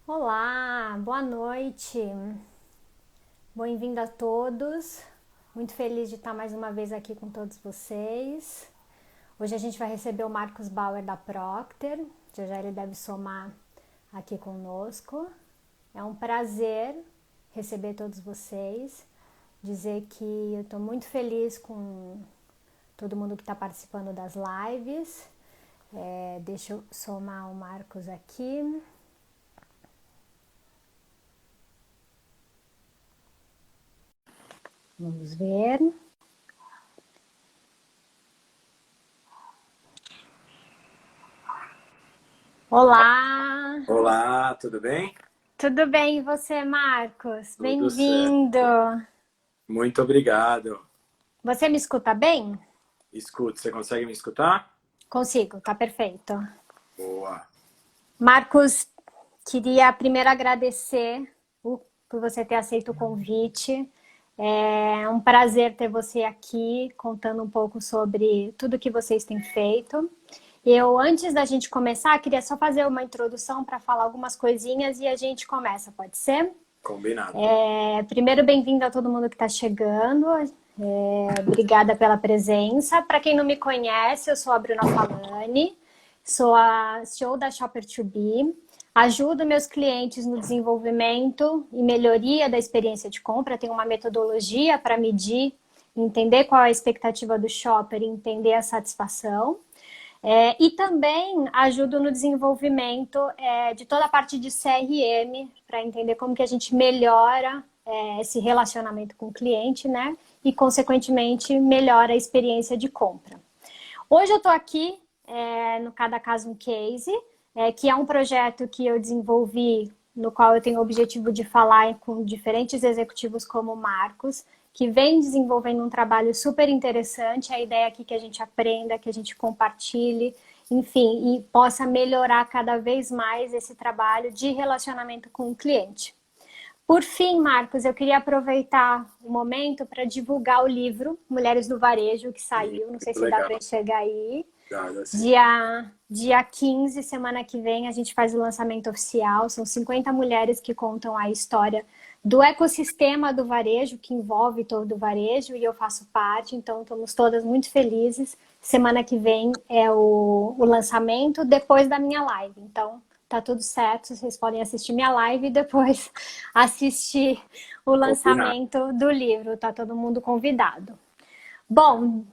Olá, boa noite. Bem-vindo a todos. Muito feliz de estar mais uma vez aqui com todos vocês. Hoje a gente vai receber o Marcos Bauer da Procter. Já ele deve somar aqui conosco. É um prazer receber todos vocês. Dizer que eu estou muito feliz com todo mundo que está participando das lives. Deixa eu somar o Marcos aqui. Vamos ver. Olá! Olá, tudo bem? Tudo bem, e você, Marcos? Tudo Bem-vindo! certo. Muito obrigado. Você me escuta bem? Escuta, você consegue me escutar? Consigo, tá perfeito. Boa. Marcos, queria primeiro agradecer por você ter aceito o convite. É um prazer ter você aqui contando um pouco sobre tudo que vocês têm feito. Antes da gente começar, queria só fazer uma introdução para falar algumas coisinhas e a gente começa, pode ser? Combinado. Primeiro, bem-vindo a todo mundo que está chegando. Obrigada pela presença. Para quem não me conhece, eu sou a Bruna Falani, sou a CEO da Shopper2B. Ajudo meus clientes no desenvolvimento e melhoria da experiência de compra. Tenho uma metodologia para medir, entender qual é a expectativa do shopper e entender a satisfação. E também ajudo no desenvolvimento de toda a parte de CRM, para entender como que a gente melhora esse relacionamento com o cliente, né? E, consequentemente, melhora a experiência de compra. Hoje eu estou aqui no Cada Caso um Case, que é um projeto que eu desenvolvi, no qual eu tenho o objetivo de falar com diferentes executivos como o Marcos, que vem desenvolvendo um trabalho super interessante. A ideia aqui é que a gente aprenda, que a gente compartilhe, enfim, e possa melhorar cada vez mais esse trabalho de relacionamento com o cliente. Por fim, Marcos, eu queria aproveitar o momento para divulgar o livro Mulheres do Varejo, que saiu, não sei Muito se dá para legal. enxergar aí. Obrigado, assim. Dia 15, semana que vem, a gente faz o lançamento oficial. São 50 mulheres que contam a história do ecossistema do varejo, que envolve todo o varejo, e eu faço parte, então estamos todas muito felizes. Semana que vem é o lançamento, depois da minha live. Então, tá tudo certo, vocês podem assistir minha live e depois assistir o Combinado. lançamento do livro. Tá todo mundo convidado. Bom,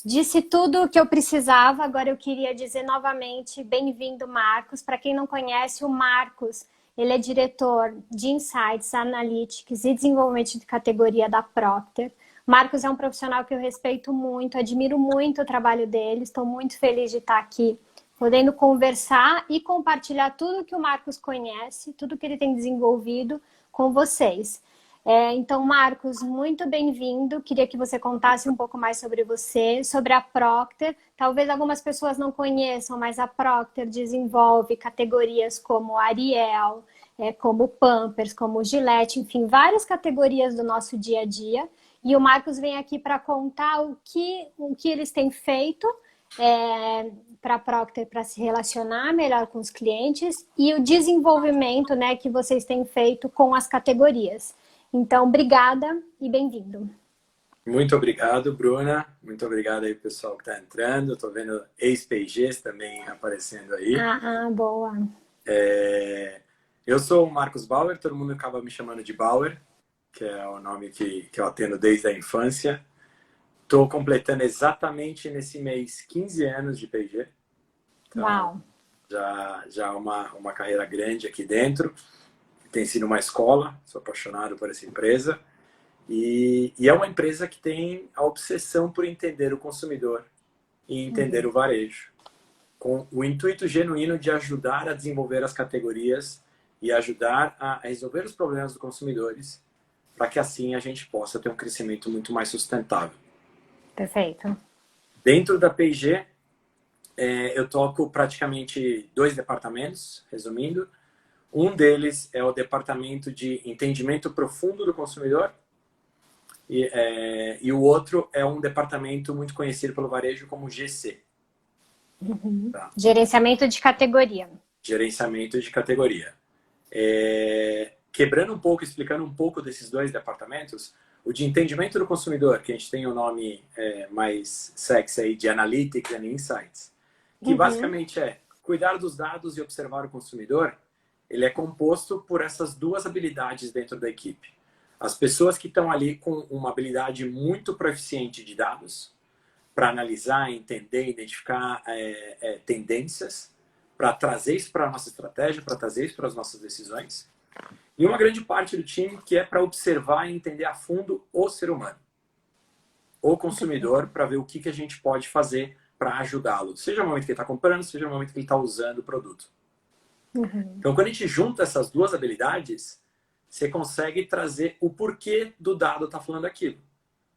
disse tudo o que eu precisava, agora eu queria dizer novamente, bem-vindo, Marcos. Para quem não conhece, o Marcos, ele é diretor de Insights, Analytics e Desenvolvimento de Categoria da Procter. Marcos é um profissional que eu respeito muito, admiro muito o trabalho dele, estou muito feliz de estar aqui, podendo conversar e compartilhar tudo que o Marcos conhece, tudo que ele tem desenvolvido com vocês. Então, Marcos, muito bem-vindo. Queria que você contasse um pouco mais sobre você, sobre a Procter. Talvez algumas pessoas não conheçam, mas a Procter desenvolve categorias como Ariel, como Pampers, como Gillette, enfim, várias categorias do nosso dia a dia. E o Marcos vem aqui para contar o que eles têm feito para a Procter para se relacionar melhor com os clientes e o desenvolvimento, né, que vocês têm feito com as categorias. Então, obrigada e bem-vindo. Muito obrigado, Bruna. Muito obrigado aí, pessoal que está entrando. Estou vendo ex-PGs também aparecendo aí. Boa. Eu sou o Marcos Bauer, todo mundo acaba me chamando de Bauer, que é o nome que eu atendo desde a infância. Estou completando exatamente nesse mês 15 anos de P&G. Então, Uau. já uma carreira grande aqui dentro. Tem sido uma escola, sou apaixonado por essa empresa. E é uma empresa que tem a obsessão por entender o consumidor e entender o varejo, com o intuito genuíno de ajudar a desenvolver as categorias e ajudar a resolver os problemas dos consumidores, para que assim a gente possa ter um crescimento muito mais sustentável. Perfeito. Dentro da P&G, eu toco praticamente 2 departamentos, resumindo. Um deles é o departamento de entendimento profundo do consumidor e o outro é um departamento muito conhecido pelo varejo como GC. Tá? Gerenciamento de categoria. Gerenciamento de categoria. Quebrando um pouco, explicando um pouco desses dois departamentos, o de entendimento do consumidor, que a gente tem o nome mais sexy aí de Analytics and Insights, que basicamente é cuidar dos dados e observar o consumidor. Ele é composto por essas duas habilidades dentro da equipe. As pessoas que estão ali com uma habilidade muito proficiente de dados, para analisar, entender, identificar tendências, para trazer isso para a nossa estratégia, para trazer isso para as nossas decisões. E uma grande parte do time que é para observar e entender a fundo o ser humano, o consumidor, para ver o que a gente pode fazer para ajudá-lo. Seja no momento que ele está comprando, seja no momento que ele está usando o produto. Então, quando a gente junta essas duas habilidades, você consegue trazer o porquê do dado estar falando aquilo.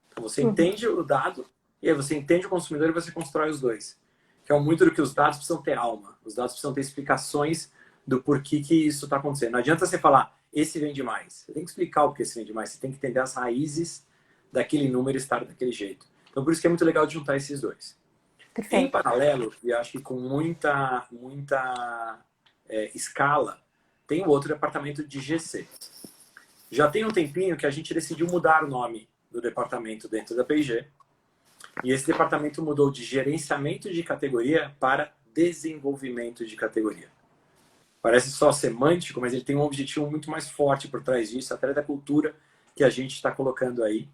Então, você entende o dado, e aí você entende o consumidor e você constrói os dois. Que é muito do que os dados precisam ter alma. Os dados precisam ter explicações do porquê que isso está acontecendo. Não adianta você falar, esse vende mais. Você tem que explicar o porquê esse vende mais. Você tem que entender as raízes daquele número estar daquele jeito. Então, por isso que é muito legal de juntar esses dois. Perfeito. Em paralelo, e acho que com muita escala, tem o outro departamento de GC. Já tem um tempinho que a gente decidiu mudar o nome do departamento dentro da P&G. E esse departamento mudou de gerenciamento de categoria para desenvolvimento de categoria. Parece só semântico, mas ele tem um objetivo muito mais forte por trás disso, até da cultura que a gente está colocando aí,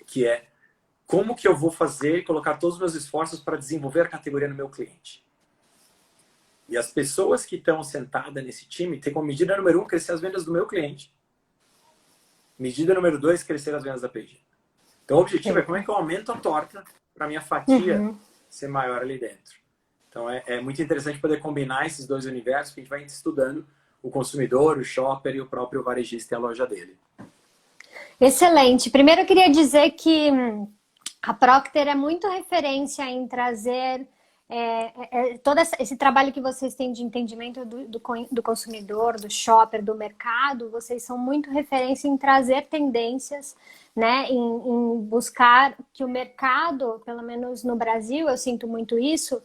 que é como que eu vou fazer e colocar todos os meus esforços para desenvolver a categoria no meu cliente. E as pessoas que estão sentadas nesse time têm como medida número 1 crescer as vendas do meu cliente. Medida número 2, crescer as vendas da P&G. Então o objetivo é como é que eu aumento a torta para a minha fatia ser maior ali dentro. Então é muito interessante poder combinar esses dois universos, que a gente vai estudando o consumidor, o shopper e o próprio varejista e a loja dele. Excelente. Primeiro eu queria dizer que a Procter é muito referência em trazer todo esse trabalho que vocês têm de entendimento do consumidor, do shopper, do mercado. Vocês são muito referência em trazer tendências, né, em buscar que o mercado, pelo menos no Brasil, eu sinto muito isso,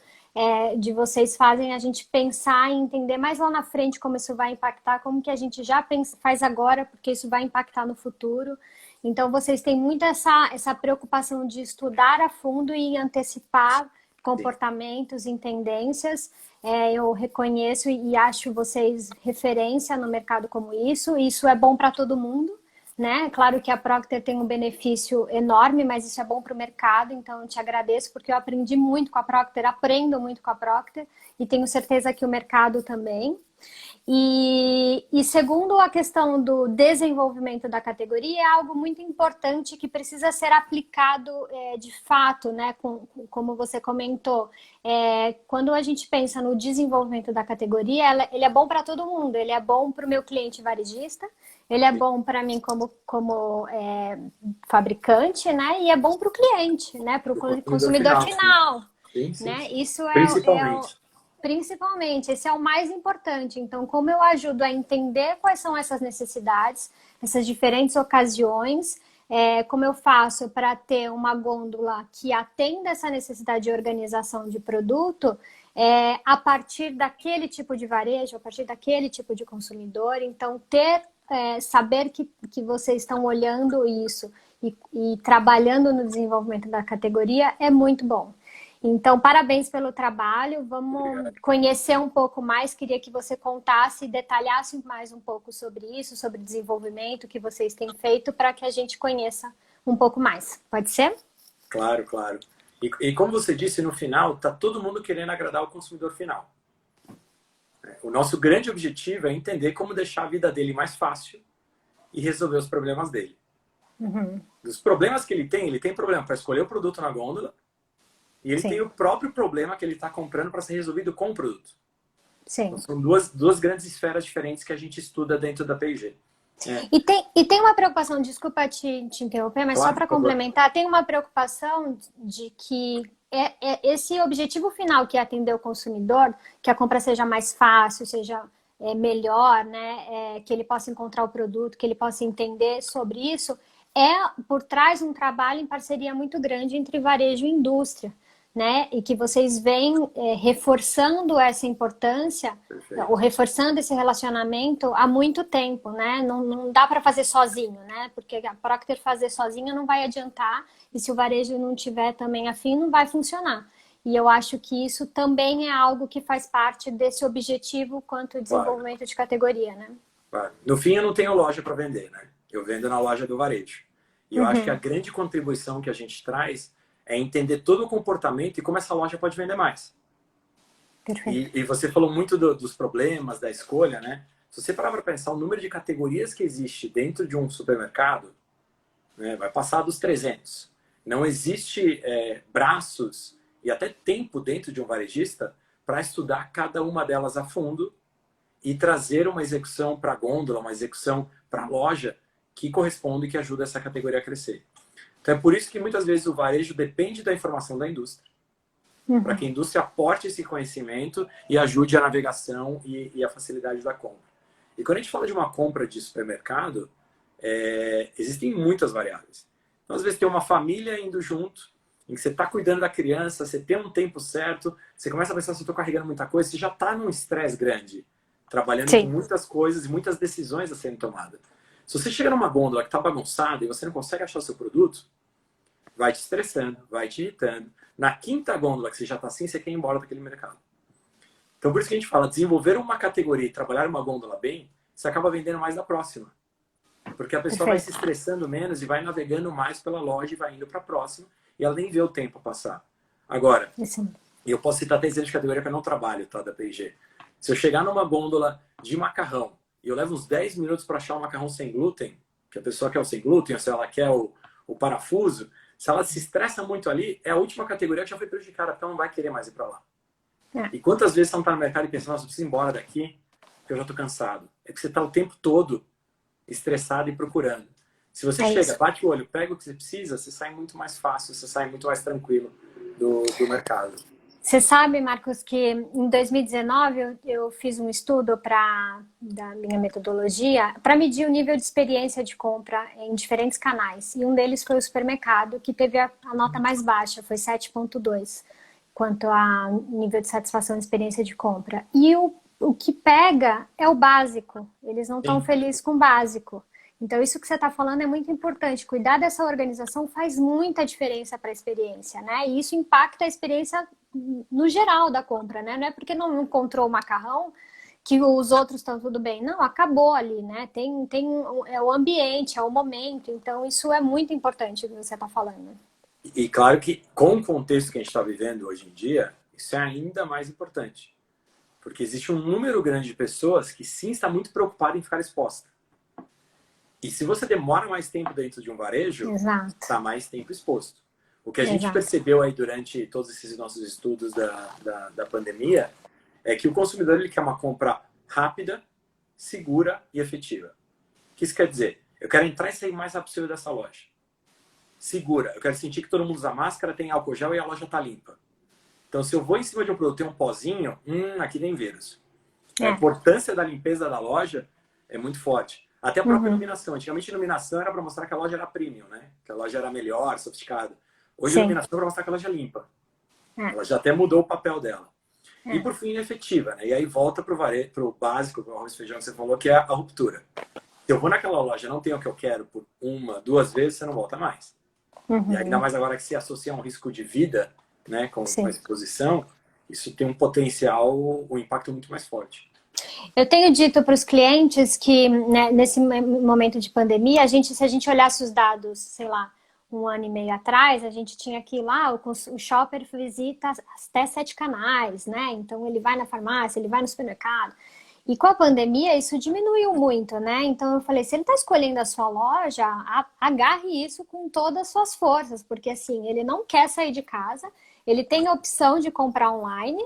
de vocês fazem a gente pensar e entender mais lá na frente como isso vai impactar, como que a gente já faz agora, porque isso vai impactar no futuro. Então, vocês têm muito essa preocupação de estudar a fundo e antecipar comportamentos e tendências. Eu reconheço e acho vocês referência no mercado como isso. Isso é bom para todo mundo, né? Claro que a Procter tem um benefício enorme, mas isso é bom para o mercado. Então, eu te agradeço porque eu aprendi muito com a Procter, aprendo muito com a Procter e tenho certeza que o mercado também. E segundo a questão do desenvolvimento da categoria, é algo muito importante que precisa ser aplicado de fato, né? Como você comentou. Quando a gente pensa no desenvolvimento da categoria, ele é bom para todo mundo. Ele é bom para o meu cliente varejista, ele é bom para mim como fabricante, né? E é bom para o cliente, né? Para o consumidor final. Sim, sim. Né? Isso Principalmente. Principalmente, esse é o mais importante. Então, como eu ajudo a entender quais são essas necessidades, essas diferentes ocasiões, como eu faço para ter uma gôndola que atenda essa necessidade de organização de produto, a partir daquele tipo de varejo, a partir daquele tipo de consumidor. Então, saber que vocês estão olhando isso e trabalhando no desenvolvimento da categoria é muito bom. Então, parabéns pelo trabalho. Vamos conhecer um pouco mais. Queria que você contasse e detalhasse mais um pouco sobre isso, sobre o desenvolvimento que vocês têm feito para que a gente conheça um pouco mais. Pode ser? Claro, claro. E como você disse, no final, está todo mundo querendo agradar o consumidor final. O nosso grande objetivo é entender como deixar a vida dele mais fácil e resolver os problemas dele. Dos problemas que ele tem problema para escolher o produto na gôndola, e ele tem o próprio problema que ele está comprando para ser resolvido com o produto. Sim. Então, são duas grandes esferas diferentes que a gente estuda dentro da P&G. E tem uma preocupação, desculpa te interromper, mas claro, só para complementar, tem uma preocupação de que esse objetivo final, que é atender o consumidor, que a compra seja mais fácil, seja melhor, né? Que ele possa encontrar o produto, que ele possa entender sobre isso, por trás um trabalho em parceria muito grande entre varejo e indústria. né? E que vocês vêm reforçando essa importância, Perfeito. ou reforçando esse relacionamento há muito tempo, né? Não dá para fazer sozinho, né? Porque a Procter fazer sozinha não vai adiantar, e se o varejo não tiver também afim, não vai funcionar. E eu acho que isso também é algo que faz parte desse objetivo quanto Claro, desenvolvimento de categoria, né? claro. No fim, eu não tenho loja para vender, né? Eu vendo na loja do varejo. E eu acho que a Uhum, grande contribuição que a gente traz é entender todo o comportamento e como essa loja pode vender mais. perfeito. E você falou muito dos problemas, da escolha, né? Se você parar para pensar o número de categorias que existe dentro de um supermercado, né, vai passar dos 300. Não existe braços e até tempo dentro de um varejista para estudar cada uma delas a fundo e trazer uma execução para a gôndola, uma execução para a loja que corresponde e que ajuda essa categoria a crescer. Então é por isso que muitas vezes o varejo depende da informação da indústria, para que a Uhum, indústria aporte esse conhecimento e ajude a navegação e a facilidade da compra. E quando a gente fala de uma compra de supermercado, existem muitas variáveis. Então, às vezes, tem uma família indo junto, em que você está cuidando da criança, você tem um tempo certo, você começa a pensar se eu estou carregando muita coisa, você já está num estresse grande, trabalhando com sim. muitas coisas e muitas decisões a serem tomadas. Se você chega numa gôndola que está bagunçada e você não consegue achar o seu produto, vai te estressando, vai te irritando. Na quinta gôndola que você já está assim, você quer ir embora daquele mercado. Então, por isso que a gente fala, desenvolver uma categoria e trabalhar uma gôndola bem, você acaba vendendo mais da próxima. Porque a pessoa vai se Perfeito. estressando menos e vai navegando mais pela loja e vai indo para a próxima e ela nem vê o tempo passar. Agora, Isso. e eu posso citar até exemplos de categoria que eu não trabalho, tá, da P&G. Se eu chegar numa gôndola de macarrão e eu levo uns 10 minutos para achar um macarrão sem glúten, que a pessoa quer o sem glúten, ou se ela quer o parafuso, se ela se estressa muito ali, é a última categoria que já foi prejudicada, porque ela não vai querer mais ir para lá. É. E quantas vezes você não está no mercado e pensa, nossa, eu preciso ir embora daqui, porque eu já estou cansado. É que você está o tempo todo estressado e procurando. Se você É chega, isso. bate o olho, pega o que você precisa, você sai muito mais fácil, você sai muito mais tranquilo do mercado. Você sabe, Marcos, que em 2019 eu fiz um estudo da minha metodologia para medir o nível de experiência de compra em diferentes canais. E um deles foi o supermercado, que teve a nota mais baixa, foi 7,2, quanto a nível de satisfação de experiência de compra. E o que pega é o básico. Eles não estão Sim. felizes com o básico. Então, isso que você está falando é muito importante. Cuidar dessa organização faz muita diferença para a experiência, né? E isso impacta a experiência no geral da compra, né? Não é porque não encontrou o macarrão que os outros estão tudo bem. Não, acabou ali, né? É o ambiente, é o momento. Então, isso é muito importante o que você está falando. E claro que com o contexto que a gente está vivendo hoje em dia, isso é ainda mais importante. Porque existe um número grande de pessoas que sim está muito preocupado em ficar exposta. E se você demora mais tempo dentro de um varejo, Exato, está mais tempo exposto. O que a gente exato. percebeu aí durante todos esses nossos estudos da pandemia é que o consumidor ele quer uma compra rápida, segura e efetiva. O que isso quer dizer? Eu quero entrar e sair o mais rápido possível dessa loja. Segura. Eu quero sentir que todo mundo usa máscara, tem álcool gel e a loja está limpa. Então, se eu vou em cima de um produto e tem um pozinho, aqui tem vírus. A É. importância da limpeza da loja é muito forte. Até a própria Uhum. iluminação. Antigamente, a iluminação era para mostrar que a loja era premium, né? Que a loja era melhor, sofisticada. Hoje, a Sim. iluminação é para mostrar que a loja é limpa. É. Ela já até mudou o papel dela. E, É. por fim, efetiva, né? E aí volta para o básico, para o arroz e feijão que você falou, que é a ruptura. Se eu vou naquela loja e não tenho o que eu quero por uma, duas vezes, você não volta mais. E ainda Uhum. mais agora que se associa a um risco de vida, né, com a Sim. exposição, isso tem um potencial, um impacto muito mais forte. Eu tenho dito para os clientes que, né, nesse momento de pandemia, se a gente olhasse os dados, sei lá, um ano e meio atrás, a gente tinha aqui lá, o shopper visita até 7 canais, né? Então ele vai na farmácia, ele vai no supermercado. E com a pandemia, isso diminuiu muito, né? Então eu falei, se ele está escolhendo a sua loja, agarre isso com todas as suas forças, porque assim, ele não quer sair de casa, ele tem a opção de comprar online,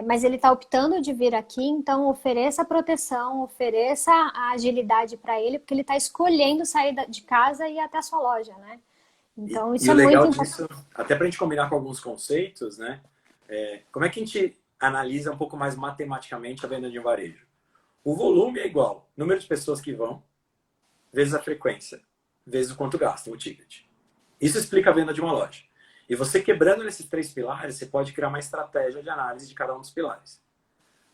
mas ele está optando de vir aqui, então ofereça proteção, ofereça a agilidade para ele, porque ele está escolhendo sair de casa e ir até a sua loja, né? Então E isso o é muito legal importante. disso, até para a gente combinar com alguns conceitos, né? Como é que a gente analisa um pouco mais matematicamente a venda de um varejo? O volume é igual, número de pessoas que vão, vezes a frequência, vezes o quanto gastam, o ticket. Isso explica a venda de uma loja. E você quebrando nesses 3 pilares, você pode criar uma estratégia de análise de cada um dos pilares.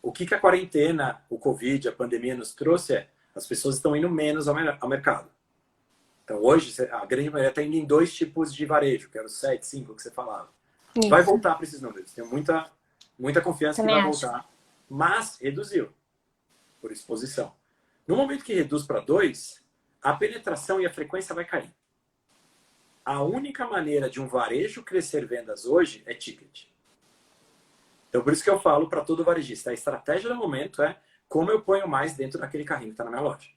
O que a quarentena, o Covid, a pandemia nos trouxe é as pessoas estão indo menos ao mercado. Então, hoje, a grande maioria está indo em 2 tipos de varejo, que era o 7, 5 que você falava. Isso. Vai voltar para esses números. Tenho muita confiança Também que vai acho. voltar. Mas reduziu por exposição. No momento que reduz para 2, a penetração e a frequência vai cair. A única maneira de um varejo crescer vendas hoje é ticket. Então, por isso que eu falo para todo varejista, a estratégia do momento é como eu ponho mais dentro daquele carrinho que está na minha loja.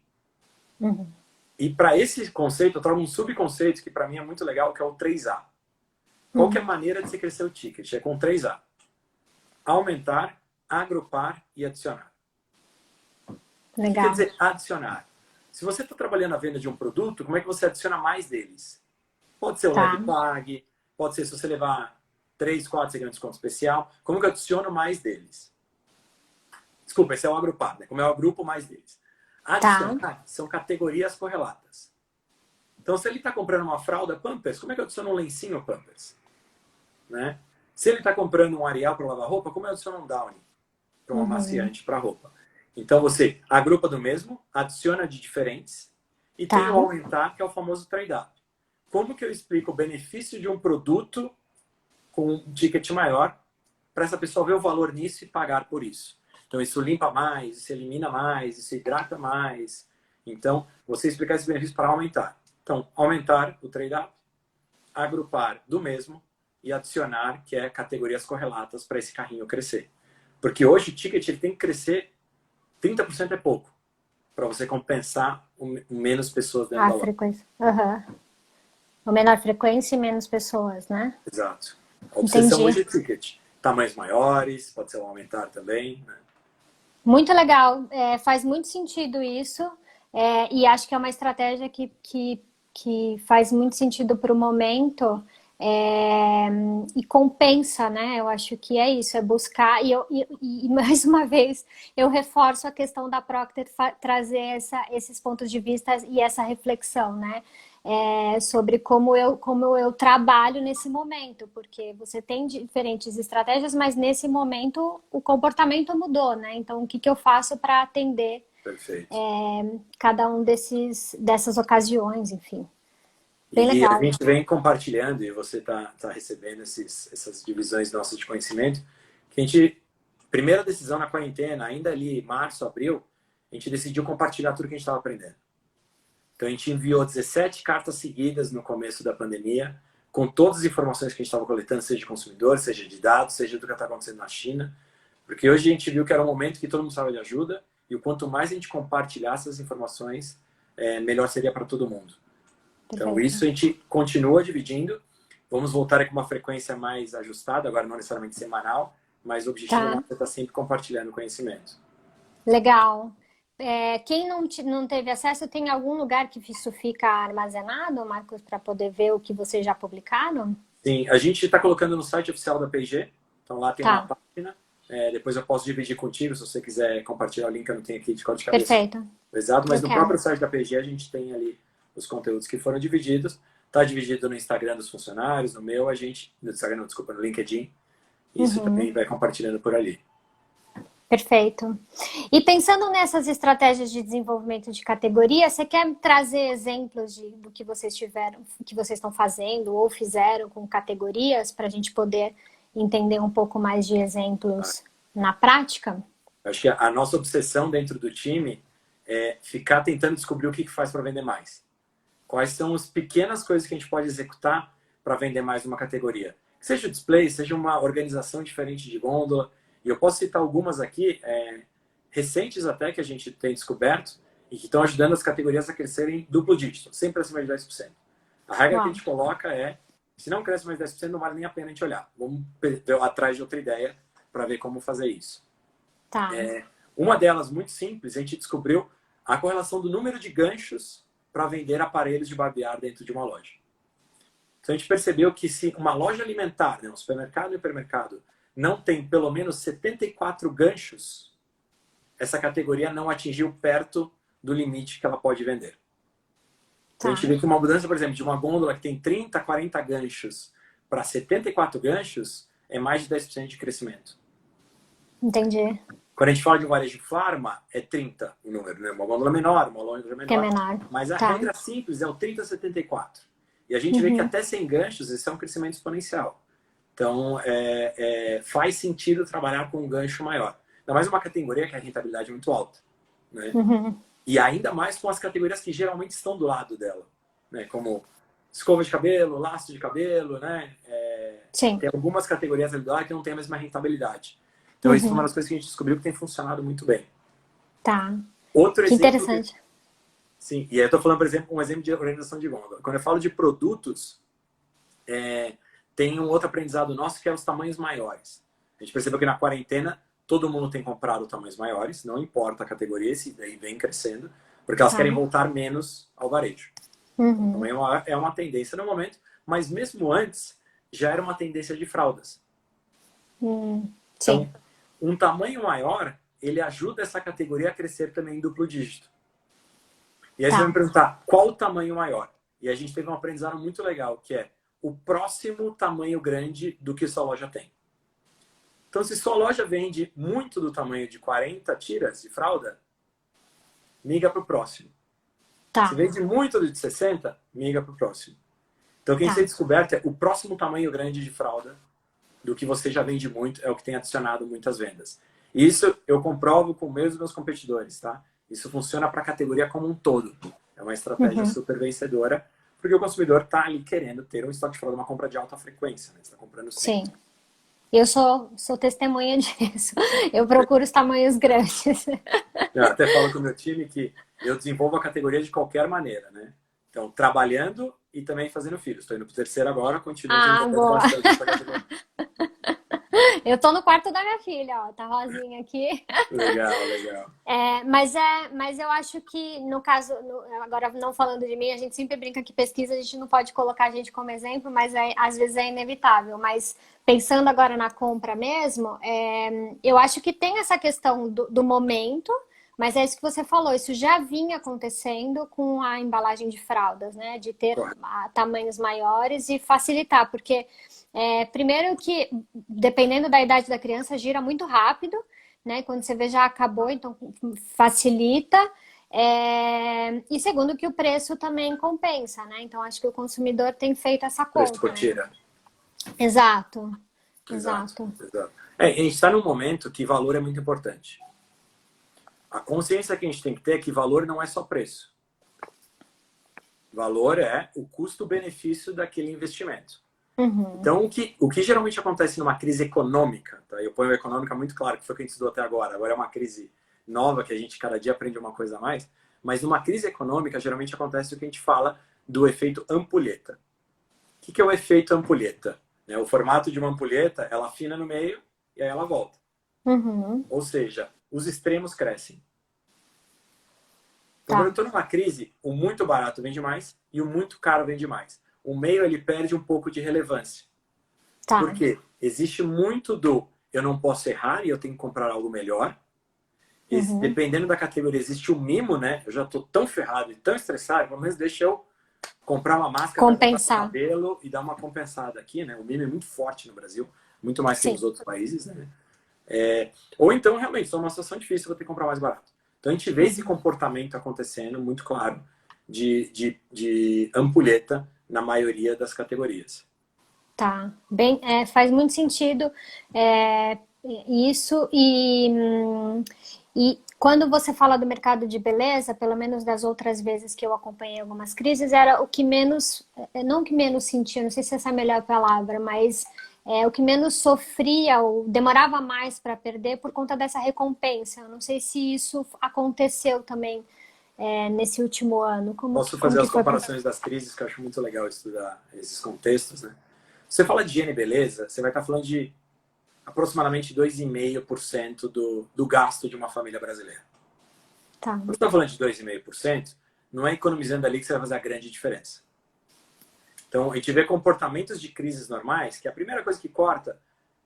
Uhum. E para esse conceito, eu trago um subconceito que para mim é muito legal, que é o 3A. Qual que é a maneira de você crescer o ticket? É com 3A. Aumentar, agrupar e adicionar. Legal. O que quer dizer adicionar? Se você está trabalhando a venda de um produto, como é que você adiciona mais deles? Pode ser o leve pague, pode ser se você levar 3, 4, você ganha um desconto especial. Como que eu adiciono mais deles? Desculpa, esse é o agrupar, né? Como eu agrupo mais deles. Adicionar são categorias correlatas. Então, se ele está comprando uma fralda Pampers, como é que eu adiciono um lencinho Pampers? Né? Se ele está comprando um Ariel para lavar roupa, como eu adiciono um Downy para um amaciante para roupa? Então, você agrupa do mesmo, adiciona de diferentes e tem o aumentar, que é o famoso trade-up. Como que eu explico o benefício de um produto com um ticket maior para essa pessoa ver o valor nisso e pagar por isso? Então, isso limpa mais, isso elimina mais, isso hidrata mais. Então, você explicar esse benefício para aumentar. Então, aumentar o trade-up, agrupar do mesmo e adicionar, que é categorias correlatas para esse carrinho crescer. Porque hoje o ticket ele tem que crescer 30% é pouco para você compensar menos pessoas dentro da loja. Frequência. Uma menor frequência e menos pessoas, né? Exato. A obsessão hoje é ticket. Tamanhos maiores, pode ser um aumentar também, né? Muito legal, faz muito sentido isso, e acho que é uma estratégia que faz muito sentido para o momento, e compensa, né? Eu acho que é isso, é buscar, e mais uma vez eu reforço a questão da Procter trazer esses pontos de vista e essa reflexão, né? Sobre como eu trabalho nesse momento, porque você tem diferentes estratégias, mas nesse momento o comportamento mudou, né? Então, o que eu faço para atender cada um dessas ocasiões, enfim. Bem legal. A gente vem compartilhando, e você tá recebendo essas divisões nossas de conhecimento, que a gente, primeira decisão na quarentena, ainda ali março, abril, a gente decidiu compartilhar tudo que a gente estava aprendendo. Então, a gente enviou 17 cartas seguidas no começo da pandemia, com todas as informações que a gente estava coletando, seja de consumidor, seja de dados, seja do que está acontecendo na China. Porque hoje a gente viu que era um momento que todo mundo precisava de ajuda, e o quanto mais a gente compartilhasse essas informações, melhor seria para todo mundo. Então, isso a gente continua dividindo. Vamos voltar com uma frequência mais ajustada, agora não necessariamente semanal, mas o objetivo é estar sempre compartilhando conhecimento. Legal. Quem não teve acesso, tem algum lugar que isso fica armazenado, Marcos, para poder ver o que vocês já publicaram? Sim, a gente está colocando no site oficial da P&G, então lá tem uma página. Depois eu posso dividir contigo, se você quiser compartilhar o link, eu não tenho aqui de código de cabeça. Perfeito. Exato, mas no próprio site da P&G a gente tem ali os conteúdos que foram divididos. Está dividido no Instagram dos funcionários, no meu, no Instagram, não, desculpa, no LinkedIn. Isso também vai compartilhando por ali. Perfeito. E pensando nessas estratégias de desenvolvimento de categoria, você quer trazer exemplos do que vocês estão fazendo ou fizeram com categorias para a gente poder entender um pouco mais de exemplos na prática? Acho que a nossa obsessão dentro do time é ficar tentando descobrir o que faz para vender mais. Quais são as pequenas coisas que a gente pode executar para vender mais numa categoria. Seja o display, seja uma organização diferente de gôndola. E eu posso citar algumas aqui, recentes até, que a gente tem descoberto e que estão ajudando as categorias a crescerem duplo dígito, sempre acima de 10%. A regra que a gente coloca é, se não cresce mais 10%, não vale nem a pena a gente olhar. Vamos atrás de outra ideia para ver como fazer isso. Uma delas, muito simples, a gente descobriu a correlação do número de ganchos para vender aparelhos de barbear dentro de uma loja. Então a gente percebeu que se uma loja alimentar, um supermercado e um hipermercado, não tem pelo menos 74 ganchos, essa categoria não atingiu perto do limite que ela pode vender. Então a gente vê que uma mudança, por exemplo, de uma gôndola que tem 30, 40 ganchos para 74 ganchos, é mais de 10% de crescimento. Entendi. Quando a gente fala de um varejo farma, é 30 o número, né? Uma glândula menor, uma glândula menor. Que é menor. Mas a Tá. regra simples é o 30-74. E a gente vê que até 100 ganchos, isso é um crescimento exponencial. Então, faz sentido trabalhar com um gancho maior. Ainda mais uma categoria que a rentabilidade é muito alta. Né? E ainda mais com as categorias que geralmente estão do lado dela. Né? Como escova de cabelo, laço de cabelo, né? Sim. Tem algumas categorias ali do lado que não tem a mesma rentabilidade. Então, isso é uma das coisas que a gente descobriu que tem funcionado muito bem. Tá. Outro Que exemplo interessante. Sim, e aí eu estou falando, por exemplo, um exemplo de organização de gôndola. Quando eu falo de produtos, tem um outro aprendizado nosso que é os tamanhos maiores. A gente percebeu que na quarentena todo mundo tem comprado tamanhos maiores, não importa a categoria, esse daí vem crescendo, porque elas querem voltar menos ao varejo. Então é uma tendência no momento, mas mesmo antes já era uma tendência de fraldas. Sim. Então, um tamanho maior, ele ajuda essa categoria a crescer também em duplo dígito. E aí você vai me perguntar, qual o tamanho maior? E a gente teve um aprendizado muito legal, que é o próximo tamanho grande do que sua loja tem. Então, se sua loja vende muito do tamanho de 40 tiras de fralda, migra para o próximo. Se vende muito do de 60, migra para o próximo. Então, o que a gente tem descoberto é o próximo tamanho grande de fralda do que você já vende muito é o que tem adicionado muitas vendas. E isso eu comprovo com meus competidores, tá? Isso funciona para a categoria como um todo. É uma estratégia super vencedora, porque o consumidor está ali querendo ter um estoque de fralda, uma compra de alta frequência, né? Você está comprando sempre. Sim. Eu sou testemunha disso. Eu procuro os tamanhos grandes. Eu até falo com o meu time que eu desenvolvo a categoria de qualquer maneira, né? Então, trabalhando e também fazendo filhos. Estou indo para o terceiro agora, continuo desenvolvendo bastante essa categoria. Eu tô no quarto da minha filha, ó, tá rosinha aqui. Legal, legal. Mas eu acho que, no caso, agora não falando de mim, a gente sempre brinca que pesquisa, a gente não pode colocar a gente como exemplo, mas às vezes é inevitável. Mas pensando agora na compra mesmo, eu acho que tem essa questão do momento, mas é isso que você falou, isso já vinha acontecendo com a embalagem de fraldas, né? De ter tamanhos maiores e facilitar, porque primeiro que, dependendo da idade da criança, gira muito rápido, né? Quando você vê já acabou, então facilita. E segundo que o preço também compensa, né? Então acho que o consumidor tem feito essa conta. Preço por tira. Né? Exato. Exato. A gente está num momento que valor é muito importante. A consciência que a gente tem que ter é que valor não é só preço. Valor é o custo-benefício daquele investimento. Então, o que geralmente acontece numa crise econômica, tá? Eu ponho a econômica muito claro, que foi o que a gente estudou até agora é uma crise nova, que a gente cada dia aprende uma coisa a mais, mas numa crise econômica, geralmente acontece o que a gente fala do efeito ampulheta. O que é o efeito ampulheta? O formato de uma ampulheta, ela afina no meio e aí ela volta. Ou seja, os extremos crescem. Então, quando eu estou numa crise, o muito barato vende mais e o muito caro vende mais. O meio, ele perde um pouco de relevância. Porque existe muito do eu não posso errar e eu tenho que comprar algo melhor. Dependendo da categoria, existe o mimo, né? Eu já estou tão ferrado e tão estressado, pelo menos deixa eu comprar uma máscara para o cabelo e dar uma compensada aqui, né? O mimo é muito forte no Brasil, muito mais que nos outros países, né? Ou então, realmente, estou numa situação difícil, vou ter que comprar mais barato. Então, a gente vê esse comportamento acontecendo muito claro de ampulheta na maioria das categorias. Tá. Faz muito sentido isso. E quando você fala do mercado de beleza, pelo menos das outras vezes que eu acompanhei algumas crises, era o que menos, não o que menos sentia, não sei se essa é a melhor palavra, mas o que menos sofria ou demorava mais para perder por conta dessa recompensa. Eu não sei se isso aconteceu também nesse último ano. Posso fazer as comparações das crises, que eu acho muito legal estudar esses contextos, né? Você fala de higiene e beleza, você vai estar falando de aproximadamente 2,5% do gasto de uma família brasileira. Quando você está falando de 2,5%, não é economizando ali que você vai fazer a grande diferença. Então, a gente vê comportamentos de crises normais, que a primeira coisa que corta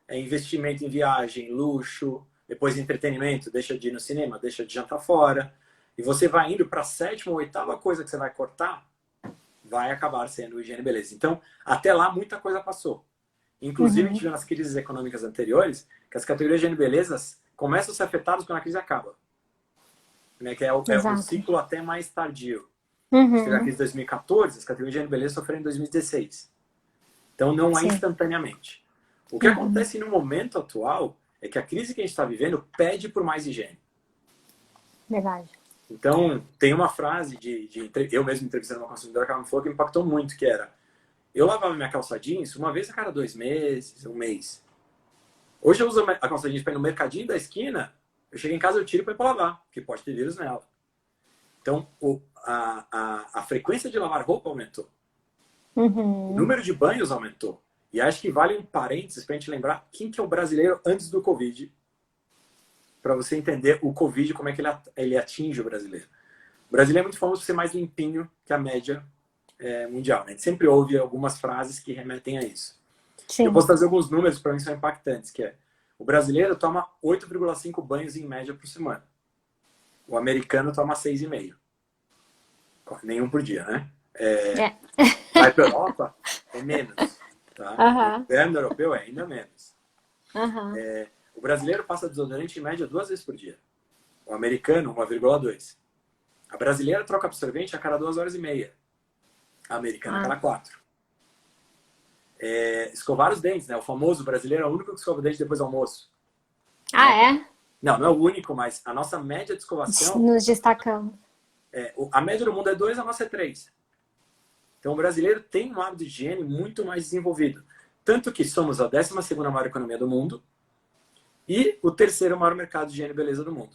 é investimento em viagem, luxo, depois entretenimento, deixa de ir no cinema, deixa de jantar fora. E você vai indo para a sétima ou oitava coisa que você vai cortar, vai acabar sendo higiene e beleza. Então, até lá, muita coisa passou. Inclusive, a gente viu nas crises econômicas anteriores que as categorias de higiene e beleza começam a ser afetadas quando a crise acaba. Né? Que é um ciclo até mais tardio. Se pegar a crise de 2014, as categorias de higiene e beleza sofreram em 2016. Então, não é instantaneamente. O que acontece no momento atual é que a crise que a gente está vivendo pede por mais higiene. Verdade. Então, tem uma frase eu mesmo entrevistando uma consumidora que ela me falou que me impactou muito, que era: eu lavava minha calça jeans uma vez a cada 2 meses, um mês. Hoje eu uso a calça jeans para ir no mercadinho da esquina, eu chego em casa, eu tiro para ir para lavar, porque pode ter vírus nela. Então, a frequência de lavar roupa aumentou. O número de banhos aumentou. E acho que vale um parênteses para a gente lembrar quem que é o brasileiro antes do Covid, para você entender o Covid, como é que ele atinge o brasileiro. O brasileiro é muito famoso por ser mais limpinho que a média mundial. Né? A gente sempre ouve algumas frases que remetem a isso. Sim. Eu posso trazer alguns números para mim que são impactantes, que é: o brasileiro toma 8,5 banhos em média por semana. O americano toma 6,5. Nenhum por dia, né? Vai para a Europa, é menos. Tá? O inverno europeu é ainda menos. O brasileiro passa desodorante em média 2 vezes por dia. O americano, 1,2. A brasileira troca absorvente a cada 2 horas e meia. A americana a cada 4. Escovar os dentes, né? O famoso brasileiro é o único que escova o dente depois do almoço. É? Não, não é o único, mas a nossa média de escovação... Nos destacamos. A média do mundo é 2, a nossa é 3. Então o brasileiro tem um hábito de higiene muito mais desenvolvido. Tanto que somos a 12ª maior economia do mundo e o 3º maior mercado de higiene e beleza do mundo.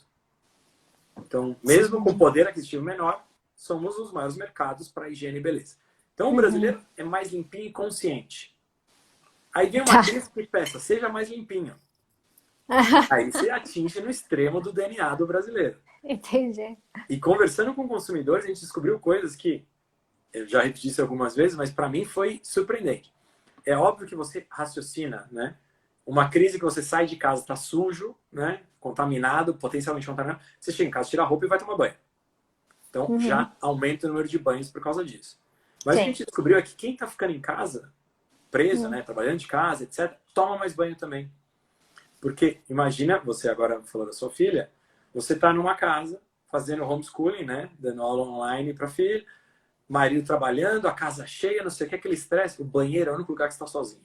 Então, mesmo com poder aquisitivo menor, somos os maiores mercados para higiene e beleza. Então o brasileiro é mais limpinho e consciente. Aí vem uma crise que peça, seja mais limpinho. Aí você atinge no extremo do DNA do brasileiro. Entendi. E conversando com consumidores, a gente descobriu coisas que eu já repeti isso algumas vezes, mas para mim foi surpreendente. É óbvio que você raciocina, né? Uma crise que você sai de casa, está sujo, né? Contaminado, potencialmente contaminado. Você chega em casa, tira a roupa e vai tomar banho. Então já aumenta o número de banhos por causa disso. Mas o que a gente descobriu é que quem está ficando em casa, preso, né? Trabalhando de casa, etc., toma mais banho também. Porque imagina, você agora falou da sua filha, você está numa casa fazendo homeschooling, né? Dando aula online para a filha, marido trabalhando, a casa cheia, não sei o que, aquele estresse. O banheiro é o único lugar que você está sozinha.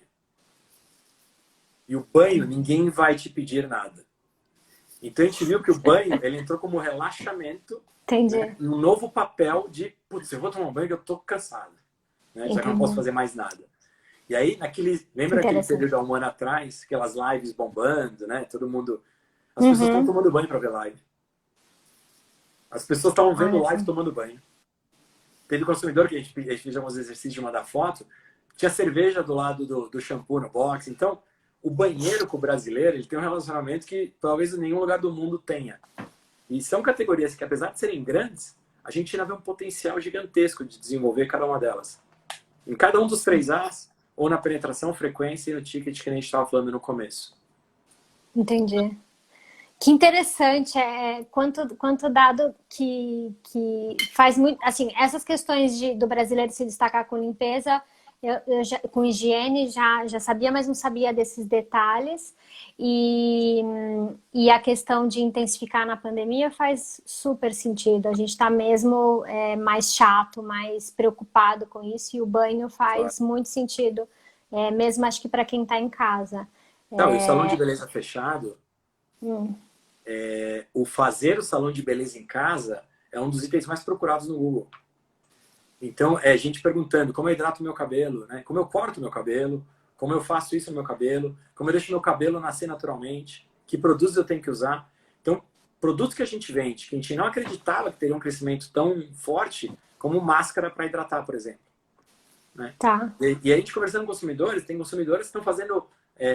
E o banho, ninguém vai te pedir nada. Então a gente viu que o banho, ele entrou como relaxamento. Entendi. Né? Um novo papel de, putz, eu vou tomar um banho que eu tô cansado. Né? Já que eu não posso fazer mais nada. E aí, lembra aquele período há um ano atrás, aquelas lives bombando, né? Todo mundo... As pessoas estão tomando banho para ver live. As pessoas estavam vendo live tomando banho. Teve consumidor que a gente fez alguns exercícios de mandar foto, tinha cerveja do lado do shampoo no box. Então, o banheiro com o brasileiro, ele tem um relacionamento que talvez em nenhum lugar do mundo tenha. E são categorias que, apesar de serem grandes, a gente ainda vê um potencial gigantesco de desenvolver cada uma delas. Em cada um dos 3 As, ou na penetração, frequência e no ticket que a gente estava falando no começo. Entendi. Que interessante, quanto dado que faz muito... Assim, essas questões do brasileiro se destacar com limpeza, com higiene, já sabia, mas não sabia desses detalhes. E a questão de intensificar na pandemia faz super sentido. A gente está mesmo mais chato, mais preocupado com isso, e o banho faz muito sentido, mesmo acho que para quem está em casa. Não, e o salão de beleza fechado... o fazer o salão de beleza em casa é um dos itens mais procurados no Google. Então, é gente perguntando como eu hidrato o meu cabelo, né? Como eu corto o meu cabelo, como eu faço isso no meu cabelo, como eu deixo meu cabelo nascer naturalmente, que produtos eu tenho que usar. Então, produtos que a gente vende, que a gente não acreditava que teria um crescimento tão forte, como máscara para hidratar, por exemplo. Né? Tá. E a gente conversando com consumidores, tem consumidores que estão fazendo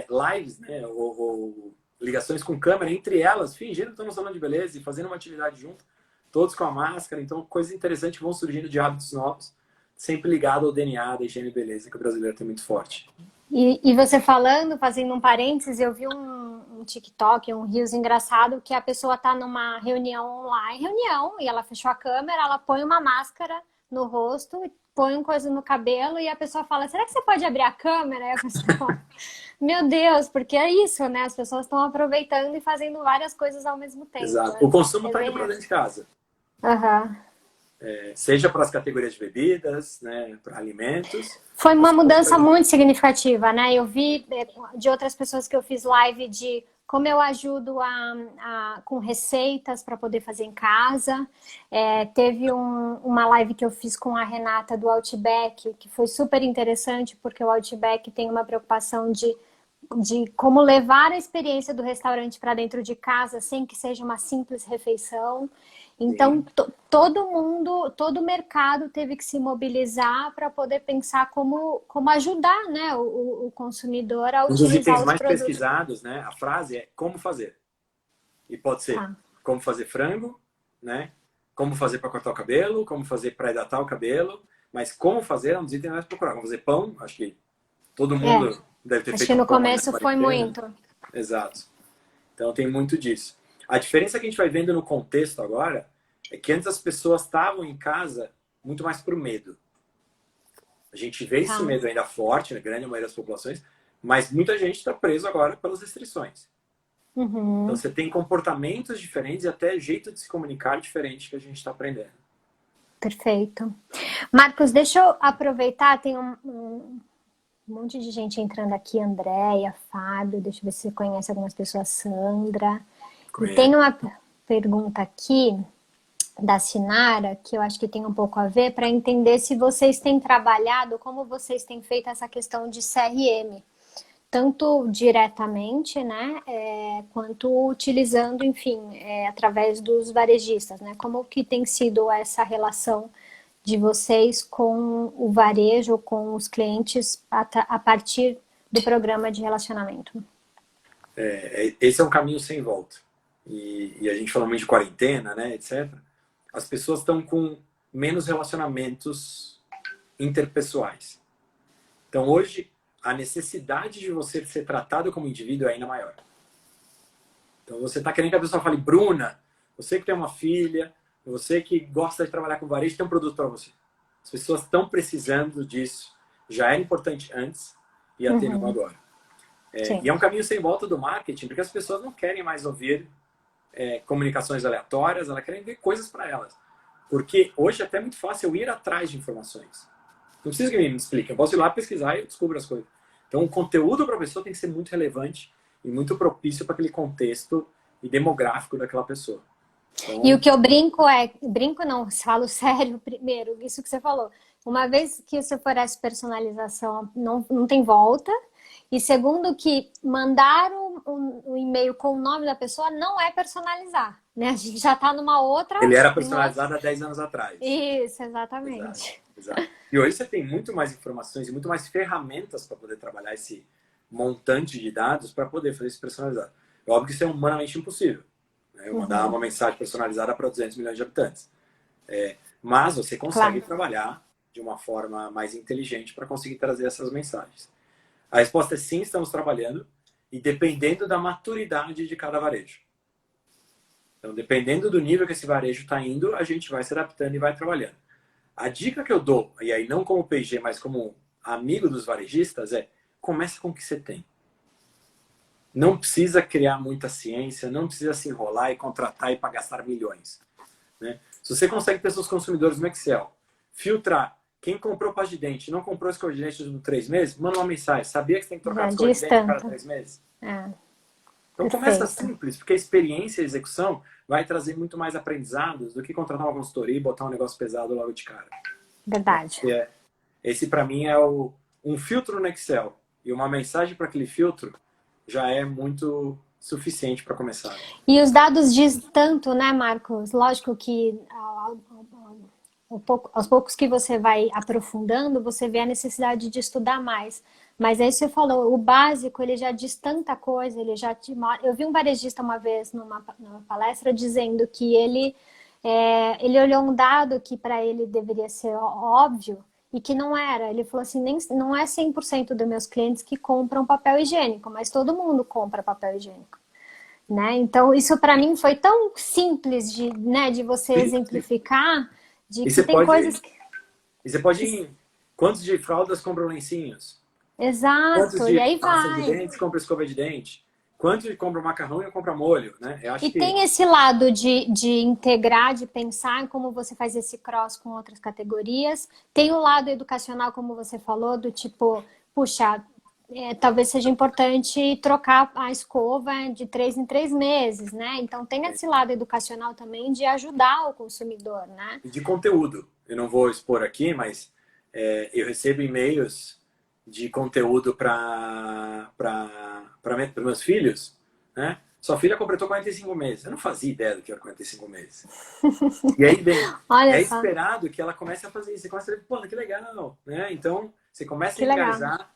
lives, né? Ou ligações com câmera entre elas, fingindo que estão no salão de beleza e fazendo uma atividade junto, todos com a máscara. Então, coisas interessantes vão surgindo de hábitos novos, sempre ligado ao DNA da higiene e beleza, que o brasileiro tem muito forte. E você falando, fazendo um parênteses, eu vi um TikTok, um Reels engraçado, que a pessoa tá numa reunião online, e ela fechou a câmera, ela põe uma máscara no rosto, põe coisa no cabelo e a pessoa fala, será que você pode abrir a câmera? E a pessoa fala, meu Deus, porque é isso, né? As pessoas estão aproveitando e fazendo várias coisas ao mesmo tempo. Exato. O consumo É está indo bem para dentro de casa. Aham. Seja para as categorias de bebidas, né, para alimentos. Foi uma mudança muito significativa, né? Eu vi de outras pessoas que eu fiz live de como eu ajudo com receitas para poder fazer em casa. Teve uma live que eu fiz com a Renata do Outback, que foi super interessante, porque o Outback tem uma preocupação de como levar a experiência do restaurante para dentro de casa sem que seja uma simples refeição. Então, todo mundo, todo o mercado teve que se mobilizar para poder pensar como ajudar, né, o consumidor a Um dos utilizar itens os mais produtos. pesquisados, né, a frase é como fazer. E pode ser como fazer frango, né, como fazer para cortar o cabelo, como fazer para hidratar o cabelo, mas como fazer é um dos itens mais procurados. Como fazer pão, acho que todo mundo deve ter Acho feito que no pão começo na foi quarentena. muito. Exato. Então tem muito disso. A diferença que a gente vai vendo no contexto agora é que antes as pessoas estavam em casa muito mais por medo. A gente vê esse medo ainda forte na grande maioria das populações, mas muita gente está preso agora pelas restrições. Uhum. Então você tem comportamentos diferentes e até jeito de se comunicar diferente que a gente está aprendendo. Perfeito. Marcos, deixa eu aproveitar, tem um monte de gente entrando aqui, Andréia, Fábio, deixa eu ver se você conhece algumas pessoas, Sandra. E tem uma pergunta aqui da Sinara, que eu acho que tem um pouco a ver, para entender se vocês têm trabalhado, como vocês têm feito essa questão de CRM, tanto diretamente, né, quanto utilizando, enfim, através dos varejistas, né? Como que tem sido essa relação de vocês com o varejo, com os clientes, a partir do programa de relacionamento? Esse é um caminho sem volta. E a gente falou muito de quarentena, né, etc. As pessoas estão com menos relacionamentos interpessoais. Então, hoje, a necessidade de você ser tratado como indivíduo é ainda maior. Então, você está querendo que a pessoa fale, Bruna, você que tem uma filha, você que gosta de trabalhar com varejo, tem um produto para você. As pessoas estão precisando disso. Já era importante antes e atenuou agora. E é um caminho sem volta do marketing, porque as pessoas não querem mais ouvir comunicações aleatórias, elas querem ver coisas para elas. Porque hoje é até muito fácil eu ir atrás de informações. Não precisa que me explique. Eu posso ir lá pesquisar e eu descubro as coisas. Então, o conteúdo para a pessoa tem que ser muito relevante e muito propício para aquele contexto e demográfico daquela pessoa. Então... E o que eu brinco não, falo sério primeiro, isso que você falou. Uma vez que você for essa personalização, não tem volta. E segundo, que mandar um e-mail com o nome da pessoa não é personalizar, né? A gente já está numa outra... Ele era personalizado há 10 anos atrás. Isso, exatamente. Exato. E hoje você tem muito mais informações e muito mais ferramentas para poder trabalhar esse montante de dados para poder fazer isso personalizado. É óbvio que isso é humanamente impossível. Né? Eu mandar uma mensagem personalizada para 200 milhões de habitantes. Mas você consegue trabalhar de uma forma mais inteligente para conseguir trazer essas mensagens. A resposta é sim, estamos trabalhando, e dependendo da maturidade de cada varejo. Então, dependendo do nível que esse varejo está indo, a gente vai se adaptando e vai trabalhando. A dica que eu dou, e aí não como PG, mas como amigo dos varejistas, comece com o que você tem. Não precisa criar muita ciência, não precisa se enrolar e contratar e para gastar milhões. Né? Se você consegue ter seus consumidores no Excel, filtrar quem comprou pasta de dente e não comprou escova de dente nos 3 meses, manda uma mensagem. Sabia que você tem que trocar escova de dente a cada 3 meses? Então começa simples, porque a experiência e a execução vai trazer muito mais aprendizados do que contratar uma consultoria e botar um negócio pesado logo de cara. Verdade. Esse para mim é um filtro no Excel e uma mensagem para aquele filtro já é muito suficiente para começar. E os dados dizem tanto, né, Marcos? Lógico que aos poucos que você vai aprofundando, você vê a necessidade de estudar mais. Mas aí você falou, o básico, ele já diz tanta coisa, ele já te... Eu vi um varejista uma vez numa palestra dizendo que ele olhou um dado que para ele deveria ser óbvio e que não era. Ele falou assim, não é 100% dos meus clientes que compram papel higiênico, mas todo mundo compra papel higiênico. Né? Então, isso para mim foi tão simples de você exemplificar, de que tem coisas que... E você pode ir em quantos de fraldas compram lencinhos? Quantos Exato, e de aí pasta de vai. dentes compra escova de dente? Quantos compram macarrão e compra molho, né? Eu E acho que tem esse lado de integrar, de pensar em como você faz esse cross com outras categorias. Tem o lado educacional, como você falou, do tipo, puxa, talvez seja importante trocar a escova de 3 em 3 meses, né? Então tem esse lado educacional também de ajudar o consumidor, né? de conteúdo. Eu não vou expor aqui, mas eu recebo e-mails de conteúdo para meus filhos, né? Sua filha completou 45 meses. Eu não fazia ideia do que era 45 meses. E aí, bem, Olha é só, esperado que ela comece a fazer isso. Você começa a ver, pô, que legal, né? Então, você começa a que legal. engajar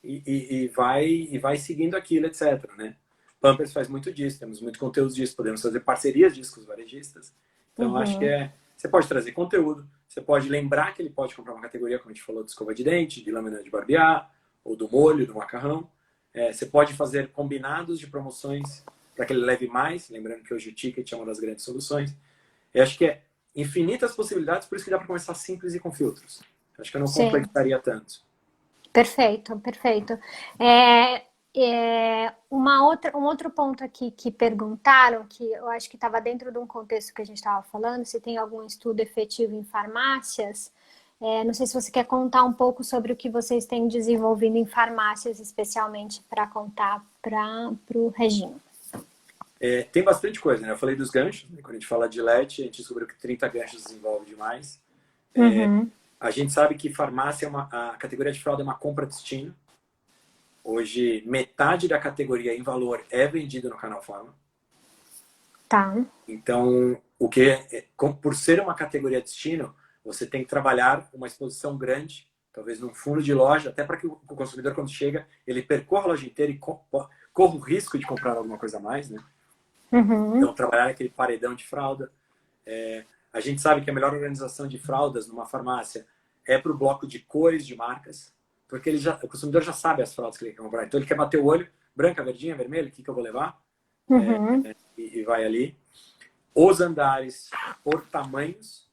e vai seguindo aquilo, etc, né? Pampers faz muito disso, temos muito conteúdo disso, podemos fazer parcerias disso com os varejistas. Então, acho que Uhum. você pode trazer conteúdo, você pode lembrar que ele pode comprar uma categoria, como a gente falou, de escova de dente, de lâmina de barbear, ou do molho, do macarrão. Você pode fazer combinados de promoções para que ele leve mais, lembrando que hoje o ticket é uma das grandes soluções. Eu acho que infinitas possibilidades, por isso que dá para começar simples e com filtros. Acho que eu não Sim. complexaria tanto. Perfeito, perfeito. Um outro ponto aqui que perguntaram, que eu acho que estava dentro de um contexto que a gente estava falando, se tem algum estudo efetivo em farmácias. Não sei se você quer contar um pouco sobre o que vocês têm desenvolvido em farmácias, especialmente para contar para o Regino. Tem bastante coisa, né? Eu falei dos ganchos, né? Quando a gente fala de LED, a gente descobriu que 30 ganchos desenvolve demais. Uhum, A gente sabe que farmácia, a categoria de fralda é uma compra destino. Hoje, metade da categoria em valor é vendido no canal Farma. tá. Então, por ser uma categoria destino, você tem que trabalhar uma exposição grande, talvez num fundo de loja, até para que o consumidor, quando chega, ele percorra a loja inteira e corra o risco de comprar alguma coisa a mais, né? Uhum, Então, trabalhar aquele paredão de fralda. A gente sabe que a melhor organização de fraldas numa farmácia é para o bloco de cores de marcas, porque o consumidor já sabe as fraldas que ele quer comprar. Então, ele quer bater o olho, branca, verdinha, vermelha, o que eu vou levar? uhum, E vai ali. Os andares por tamanhos.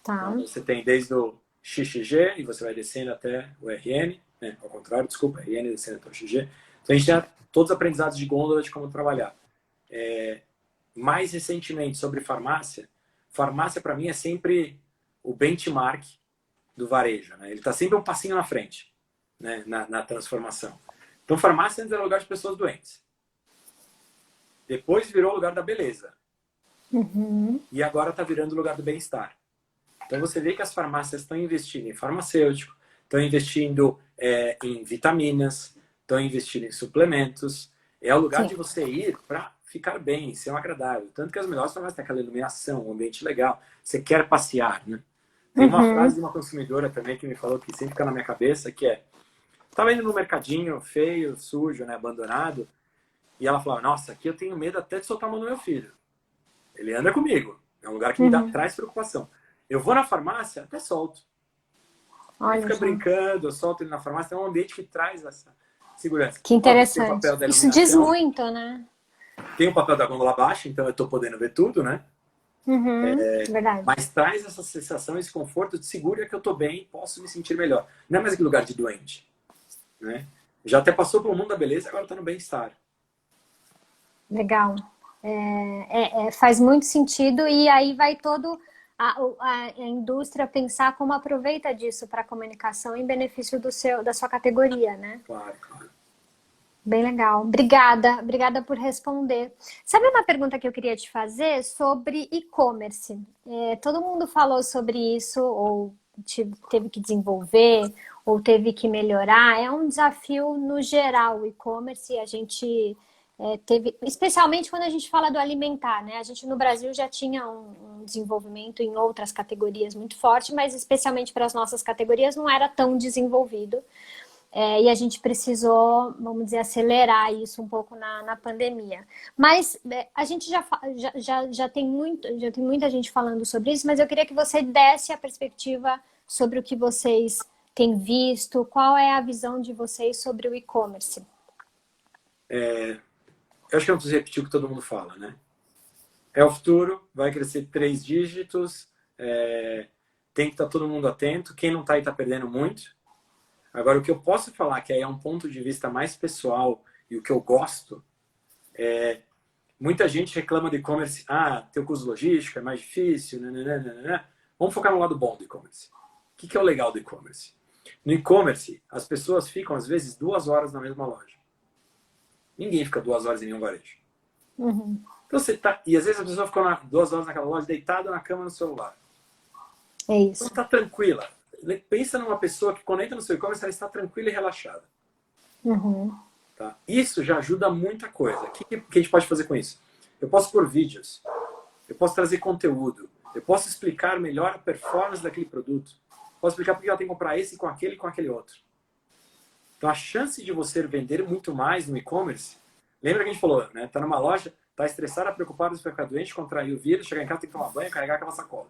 tá. Então, você tem desde o XXG e você vai descendo até o RN, né? Ao contrário, desculpa, RN descendo até o XG. Então, a gente tem todos os aprendizados de gôndola de como trabalhar. Mais recentemente, sobre farmácia, farmácia para mim é sempre o benchmark do varejo. Né? Ele está sempre um passinho na frente, né? na transformação. Então, farmácia antes era lugar de pessoas doentes. Depois virou lugar da beleza. Uhum, E agora está virando lugar do bem-estar. Então, você vê que as farmácias estão investindo em farmacêutico, estão investindo em vitaminas, estão investindo em suplementos. É o lugar sim. de você ir para ficar bem, ser um agradável. Tanto que as melhores farmácias têm aquela iluminação, um ambiente legal. Você quer passear, né? Tem uma frase Uhum, de uma consumidora também que me falou que sempre fica na minha cabeça, que estava indo no mercadinho feio, sujo, né, abandonado, e ela falava, nossa, aqui eu tenho medo até de soltar a mão do meu filho. Ele anda comigo. É um lugar que uhum. traz preocupação. Eu vou na farmácia, até solto. Ele Olha fica só. brincando, eu solto ele na farmácia. É um ambiente que traz essa segurança. Que Óbvio que tem o papel interessante. da Isso diz iluminação, muito, né? tem o papel da gôndola baixa, então eu estou podendo ver tudo, né? Uhum, verdade. Mas traz essa sensação, esse conforto de seguro, é que eu estou bem, posso me sentir melhor. Não é mais aquele lugar de doente, né? Já até passou pelo mundo da beleza, agora está no bem-estar. Legal. Faz muito sentido e aí vai todo a indústria pensar como aproveita disso para a comunicação em benefício da sua categoria, né? Claro, claro. Bem legal. Obrigada, obrigada por responder. Sabe uma pergunta que eu queria te fazer sobre e-commerce? Todo mundo falou sobre isso, ou teve que desenvolver, ou teve que melhorar. É um desafio no geral o e-commerce. A gente teve, especialmente quando a gente fala do alimentar, né? A gente no Brasil já tinha um desenvolvimento em outras categorias muito forte, mas especialmente para as nossas categorias não era tão desenvolvido. E a gente precisou, vamos dizer, acelerar isso um pouco na pandemia. Mas a gente já tem muita gente falando sobre isso, mas eu queria que você desse a perspectiva sobre o que vocês têm visto, qual é a visão de vocês sobre o e-commerce. Eu acho que eu não preciso repetir o que todo mundo fala, né? É o futuro, vai crescer 3 dígitos, tem que estar todo mundo atento. Quem não está aí está perdendo muito. Agora, o que eu posso falar, que aí é um ponto de vista mais pessoal e o que eu gosto, muita gente reclama do e-commerce, tem o custo logístico, é mais difícil, nananana. Vamos focar no lado bom do e-commerce. O que é o legal do e-commerce? No e-commerce, as pessoas ficam, às vezes, 2 horas na mesma loja. Ninguém fica 2 horas em nenhum varejo. Uhum. Então, e às vezes a pessoa fica 2 horas naquela loja, deitada na cama no celular. É Então, isso. está tranquila. Pensa numa pessoa que, quando entra no seu e-commerce, ela está tranquila e relaxada. Uhum. Tá? Isso já ajuda muita coisa. O que a gente pode fazer com isso? Eu posso pôr vídeos, eu posso trazer conteúdo, eu posso explicar melhor a performance daquele produto, posso explicar porque ela tem que comprar esse com aquele outro. Então a chance de você vender muito mais no e-commerce, lembra que a gente falou, né? Tá numa loja, tá estressada, preocupada, você vai ficar doente, contrair o vírus, chegar em casa, tem que tomar banho, carregar aquela sacola.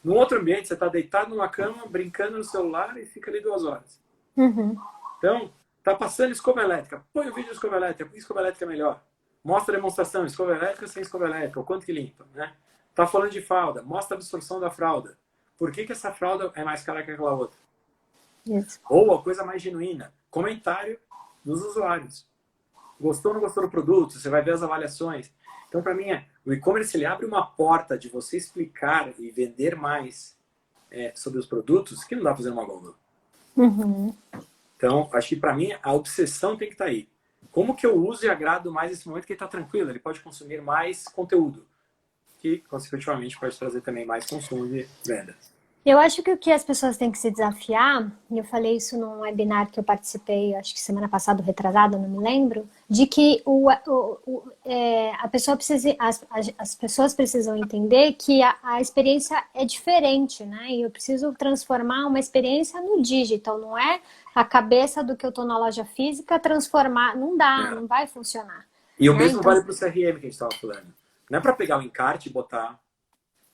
No outro ambiente, você tá deitado numa cama, brincando no celular e fica ali 2 horas. Uhum. Então, tá passando escova elétrica. Põe o vídeo de escova elétrica. Por que escova elétrica é melhor? Mostra a demonstração. Escova elétrica sem escova elétrica. O quanto que limpa, né? Tá falando de fralda. Mostra a absorção da fralda. Por que essa fralda é mais cara que aquela outra? Isso. Ou a coisa mais genuína. Comentário dos usuários. Gostou ou não gostou do produto? Você vai ver as avaliações. Então, para mim, o e-commerce ele abre uma porta de você explicar e vender mais sobre os produtos que não dá pra fazer uma Google. Uhum. Então, acho que para mim a obsessão tem que estar aí. Como que eu uso e agrado mais esse momento que ele está tranquilo? Ele pode consumir mais conteúdo, que, consequentemente, pode trazer também mais consumo de venda. Eu acho que o que as pessoas têm que se desafiar, e eu falei isso num webinar que eu participei, acho que semana passada, retrasada, não me lembro, de que a pessoa precisa, as pessoas precisam entender que a experiência é diferente, né? E eu preciso transformar uma experiência no digital, não é a cabeça do que eu estou na loja física transformar, não dá, não vai funcionar. E o Né? mesmo Então, vale para o CRM que a gente estava falando. Não é para pegar o encarte e botar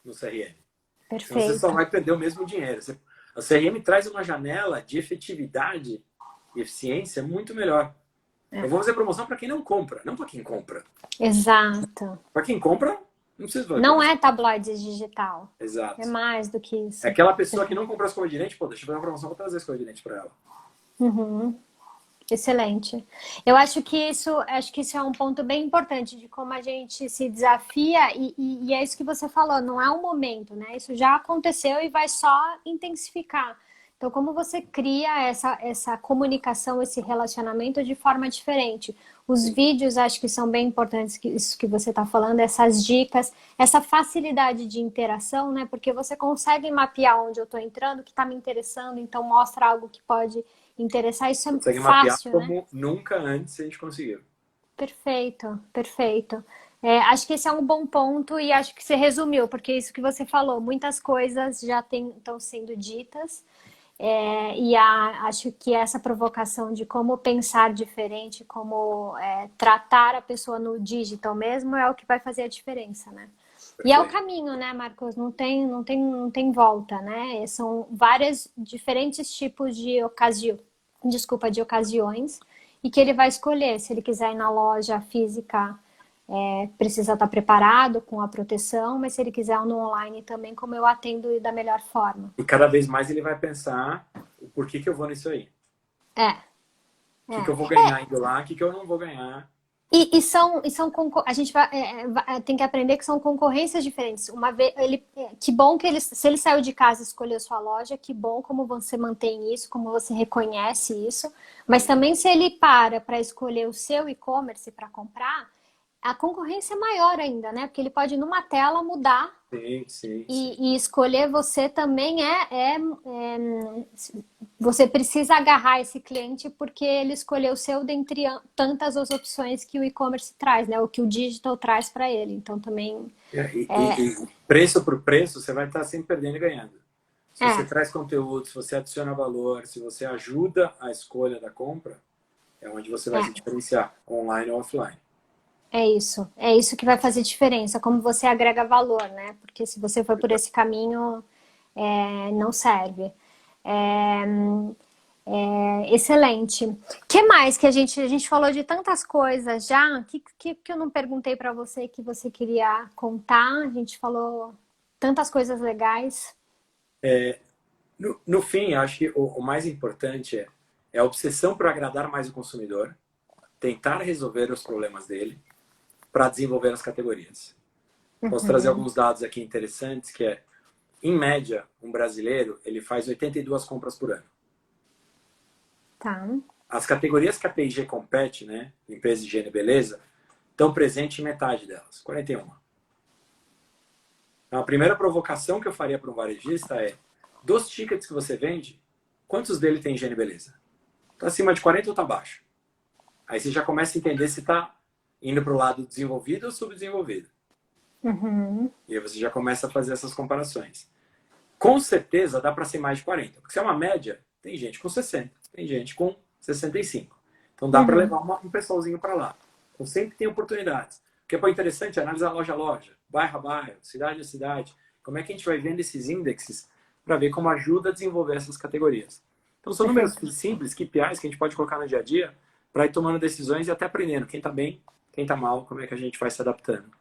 no CRM. Então você só perfeito. vai perder o mesmo dinheiro. A CRM traz uma janela de efetividade e eficiência muito melhor. Eu vou fazer promoção para quem não compra, não para quem compra. Exato. Para quem compra, não precisa fazer Não promoção. é tabloides digital. Exato. É mais do que isso. É aquela pessoa que não comprou escova de dente, pô, deixa eu fazer uma promoção para trazer escova de dente para ela. Uhum. Excelente. Eu acho que isso é um ponto bem importante de como a gente se desafia e é isso que você falou, não é um momento, né? Isso já aconteceu e vai só intensificar. Então, como você cria essa comunicação, esse relacionamento de forma diferente? Os vídeos acho que são bem importantes, isso que você está falando, essas dicas, essa facilidade de interação, né? Porque você consegue mapear onde eu estou entrando, o que está me interessando, então mostra algo que pode interessar, isso é Consegue mapear fácil, né? como nunca antes a gente conseguiu. Perfeito, perfeito. Acho que esse é um bom ponto e acho que você resumiu, porque isso que você falou, muitas coisas já estão sendo ditas acho que essa provocação de como pensar diferente, como tratar a pessoa no digital mesmo é o que vai fazer a diferença, né? E é o caminho, né, Marcos? Não tem volta, né? São vários diferentes tipos de ocasiões e que ele vai escolher. Se ele quiser ir na loja física, precisa estar preparado com a proteção, mas se ele quiser no online também, como eu atendo da melhor forma. E cada vez mais ele vai pensar o porquê que eu vou nisso aí. O que eu vou ganhar indo lá, o que eu não vou ganhar. A gente tem que aprender que são concorrências diferentes. Uma vez, que bom que se ele saiu de casa e escolheu sua loja, que bom como você mantém isso, como você reconhece isso. Mas também se ele para escolher o seu e-commerce para comprar, a concorrência é maior ainda, né? Porque ele pode numa tela mudar Sim. e escolher você também você precisa agarrar esse cliente porque ele escolheu o seu dentre tantas as opções que o e-commerce traz, né? O que o digital traz para ele. Então também E preço por preço, você vai estar sempre perdendo e ganhando. Se você traz conteúdo, se você adiciona valor, se você ajuda a escolha da compra, é onde você vai se diferenciar, online ou offline. É isso que vai fazer diferença, como você agrega valor, né? Porque se você for por esse caminho, não serve. Excelente. O que mais que a gente falou de tantas coisas já? Que eu não perguntei para você que você queria contar? A gente falou tantas coisas legais. No fim, eu acho que o mais importante é a obsessão por agradar mais o consumidor, tentar resolver os problemas dele para desenvolver as categorias. Posso trazer alguns dados aqui interessantes, que em média, um brasileiro ele faz 82 compras por ano. Tá. As categorias que a P&G compete, né, limpeza, higiene e beleza, estão presentes em metade delas, 41. Então, a primeira provocação que eu faria para um varejista dos tickets que você vende, quantos dele tem higiene e beleza? Está acima de 40 ou está abaixo? Aí você já começa a entender se está indo para o lado desenvolvido ou subdesenvolvido. E aí você já começa a fazer essas comparações. Com certeza dá para ser mais de 40. Porque se é uma média, tem gente com 60, tem gente com 65. Então dá para levar um pessoalzinho para lá. Então sempre tem oportunidades. O que é interessante é analisar loja a loja, bairro a bairro, cidade a cidade. Como é que a gente vai vendo esses índices para ver como ajuda a desenvolver essas categorias. Então são números simples, KPIs que a gente pode colocar no dia a dia para ir tomando decisões e até aprendendo quem está bem, quem está mal, como é que a gente vai se adaptando.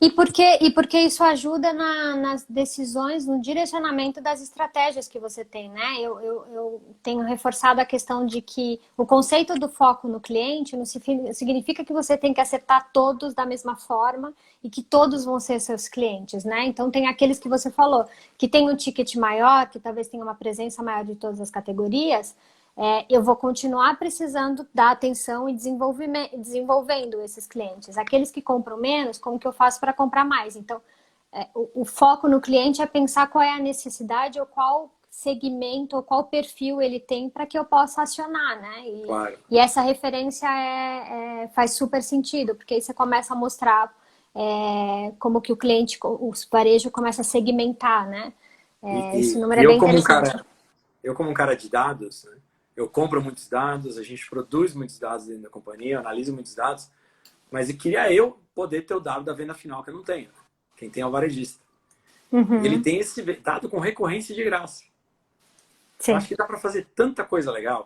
E porque isso ajuda nas decisões, no direcionamento das estratégias que você tem, né? Eu tenho reforçado a questão de que o conceito do foco no cliente não significa que você tem que acertar todos da mesma forma e que todos vão ser seus clientes, né? Então tem aqueles que você falou, que tem um ticket maior, que talvez tenha uma presença maior de todas as categorias. Eu vou continuar precisando dar atenção e desenvolvendo esses clientes. Aqueles que compram menos, como que eu faço para comprar mais? Então, o foco no cliente é pensar qual é a necessidade ou qual segmento ou qual perfil ele tem para que eu possa acionar, né? Claro. E essa referência faz super sentido, porque aí você começa a mostrar como que o cliente, o varejo começa a segmentar, né? Esse número é bem interessante. Eu como um cara de dados, né? Eu compro muitos dados, a gente produz muitos dados dentro da companhia, eu analiso muitos dados, mas queria eu poder ter o dado da venda final, que eu não tenho. Quem tem é o varejista. Ele tem esse dado com recorrência de graça. Sim. Eu acho que dá para fazer tanta coisa legal.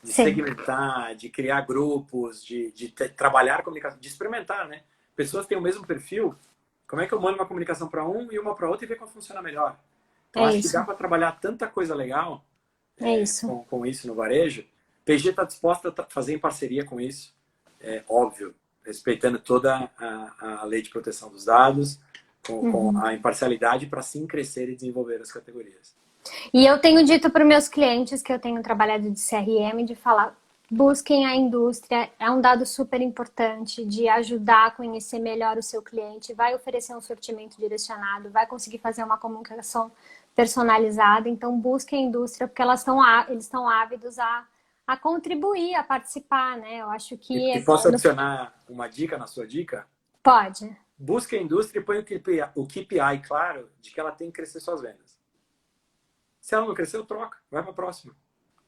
De segmentar, de criar grupos, de trabalhar comunicação, de experimentar, né? Pessoas têm o mesmo perfil, como é que eu mando uma comunicação para um e uma para outra e ver qual funciona melhor? Então acho que dá para trabalhar tanta coisa legal com isso no varejo. PG está disposta a fazer em parceria com isso, óbvio, respeitando toda a lei de proteção dos dados, com a imparcialidade para sim crescer e desenvolver as categorias. E eu tenho dito para os meus clientes que eu tenho trabalhado de CRM, de falar, busquem a indústria, é um dado super importante de ajudar a conhecer melhor o seu cliente, vai oferecer um sortimento direcionado, vai conseguir fazer uma comunicação personalizada, então busquem a indústria, porque eles estão ávidos a contribuir, a participar, né? Eu acho que... E posso adicionar uma dica na sua dica? Pode. Busque a indústria e põe o KPI claro de que ela tem que crescer suas vendas. Se ela não cresceu, troca, vai para a próxima.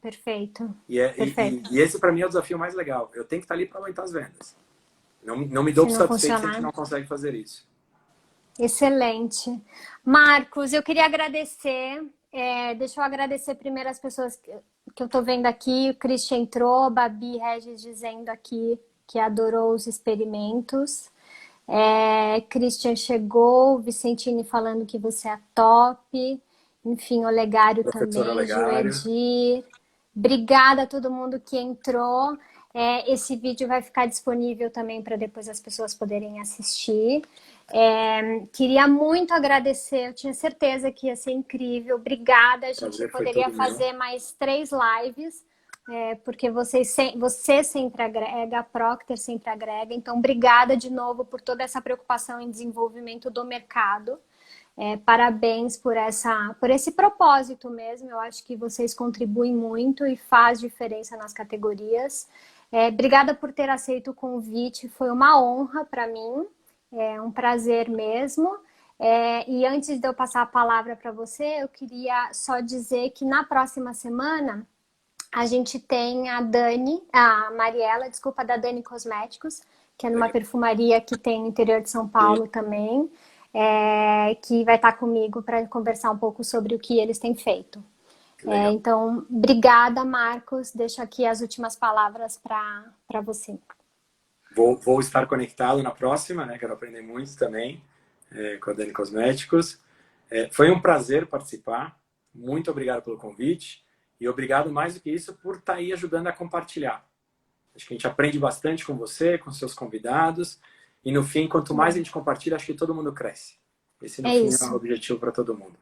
Perfeito. E esse para mim é o desafio mais legal. Eu tenho que estar ali para aumentar as vendas. Não me dou por satisfeito se a gente não consegue fazer isso. Excelente. Marcos, eu queria agradecer. Deixa eu agradecer primeiro as pessoas que eu estou vendo aqui. O Christian entrou, Babi Regis dizendo aqui que adorou os experimentos. Christian chegou, Vicentini falando que você é top. Enfim, Olegário também, Olegário. Joedir. Obrigada a todo mundo que entrou. Esse vídeo vai ficar disponível também para depois as pessoas poderem assistir. Queria muito agradecer, eu tinha certeza que ia ser incrível. Obrigada, a gente poderia fazer mais 3 lives, porque você sempre agrega, a Procter sempre agrega. Então, obrigada de novo por toda essa preocupação em desenvolvimento do mercado. Parabéns por esse propósito mesmo. Eu acho que vocês contribuem muito e faz diferença nas categorias. Obrigada por ter aceito o convite. Foi uma honra para mim. É um prazer mesmo. E antes de eu passar a palavra para você, eu queria só dizer que na próxima semana a gente tem a Mariela, desculpa, da Dani Cosméticos, que é numa perfumaria que tem no interior de São Paulo também. Que vai estar comigo para conversar um pouco sobre o que eles têm feito. Então, obrigada, Marcos. Deixo aqui as últimas palavras para você. Vou estar conectado na próxima, né? Quero aprender muito também com a Dani Cosméticos. Foi um prazer participar. Muito obrigado pelo convite. E obrigado mais do que isso por estar aí ajudando a compartilhar. Acho que a gente aprende bastante com você, com seus convidados. E no fim, quanto mais a gente compartilha, acho que todo mundo cresce. Esse no fim é o objetivo para todo mundo.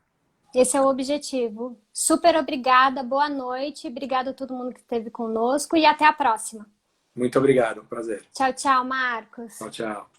Esse é o objetivo. Super obrigada, boa noite. Obrigada a todo mundo que esteve conosco e até a próxima. Muito obrigado, um prazer. Tchau, tchau, Marcos. Tchau, tchau.